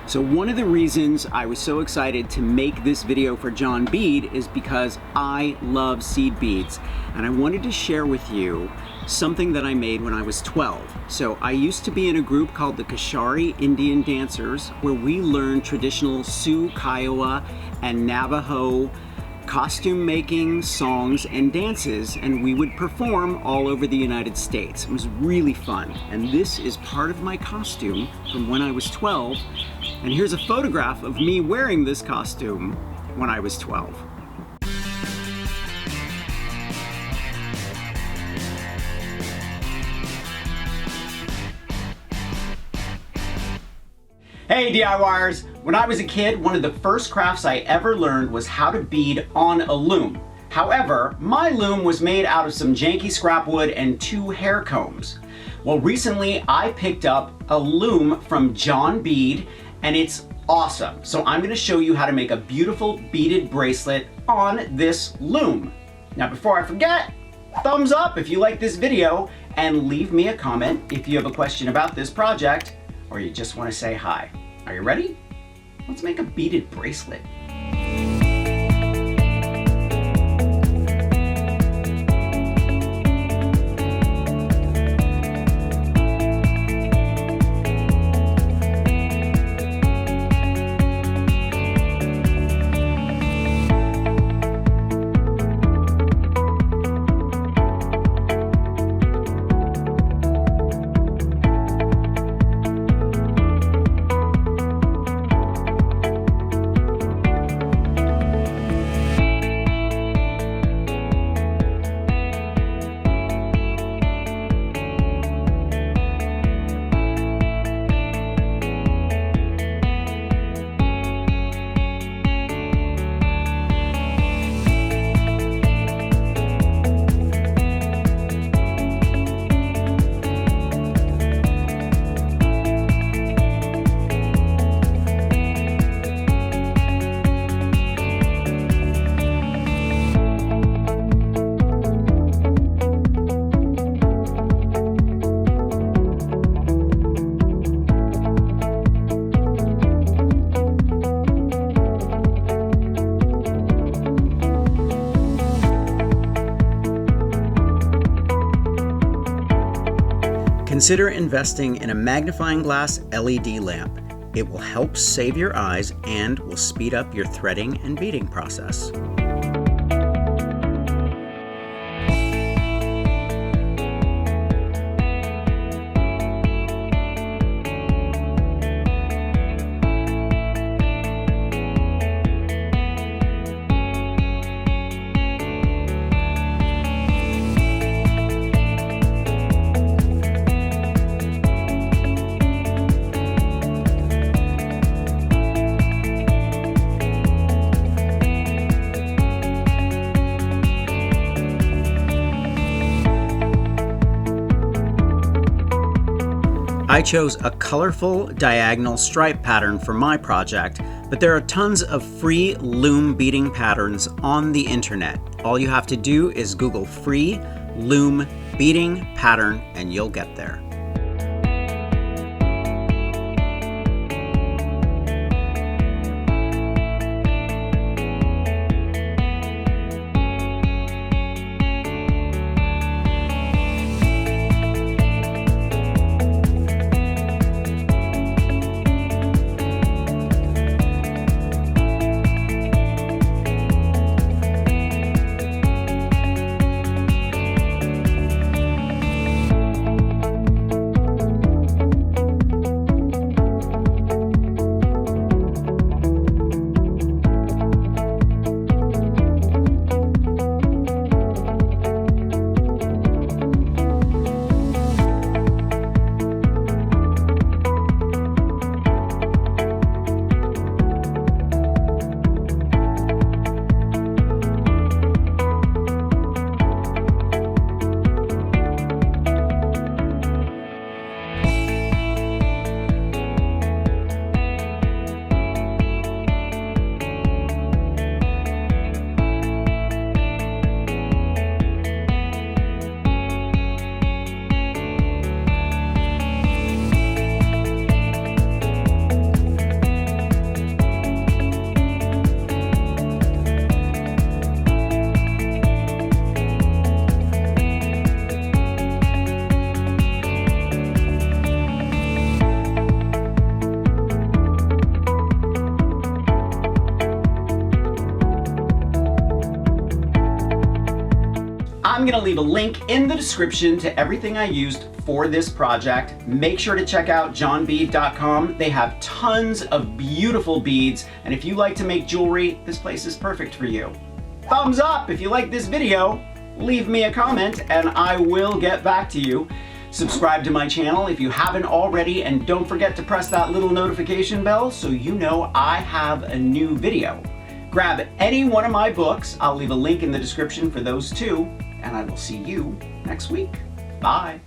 So one of the reasons I was so excited to make this video for John Bead is because I love seed beads, and I wanted to share with you something that I made when I was 12. So I used to be in a group called the Kashari Indian Dancers, where we learned traditional Sioux, Kiowa, and Navajo costume making, songs, and dances, and we would perform all over the United States. It was really fun, and this is part of my costume from when I was 12, and here's a photograph of me wearing this costume when I was 12. Hey DIYers! When I was a kid, one of the first crafts I ever learned was how to bead on a loom. However, my loom was made out of some janky scrap wood and 2 hair combs. Well, recently I picked up a loom from John Bead, and it's awesome. So I'm going to show you how to make a beautiful beaded bracelet on this loom. Now before I forget, thumbs up if you like this video, and leave me a comment if you have a question about this project, or you just want to say hi. Are you ready? Let's make a beaded bracelet. Consider investing in a magnifying glass LED lamp. It will help save your eyes and will speed up your threading and beading process. I chose a colorful diagonal stripe pattern for my project, but there are tons of free loom beading patterns on the internet. All you have to do is Google free loom beading pattern and you'll get there. I'm gonna leave a link in the description to everything I used for this project. Make sure to check out johnbead.com. They have tons of beautiful beads, and if you like to make jewelry, this place is perfect for you. Thumbs up if you like this video, leave me a comment, and I will get back to you. Subscribe to my channel if you haven't already, and don't forget to press that little notification bell so you know I have a new video. Grab any one of my books, I'll leave a link in the description for those too, and I will see you next week. Bye.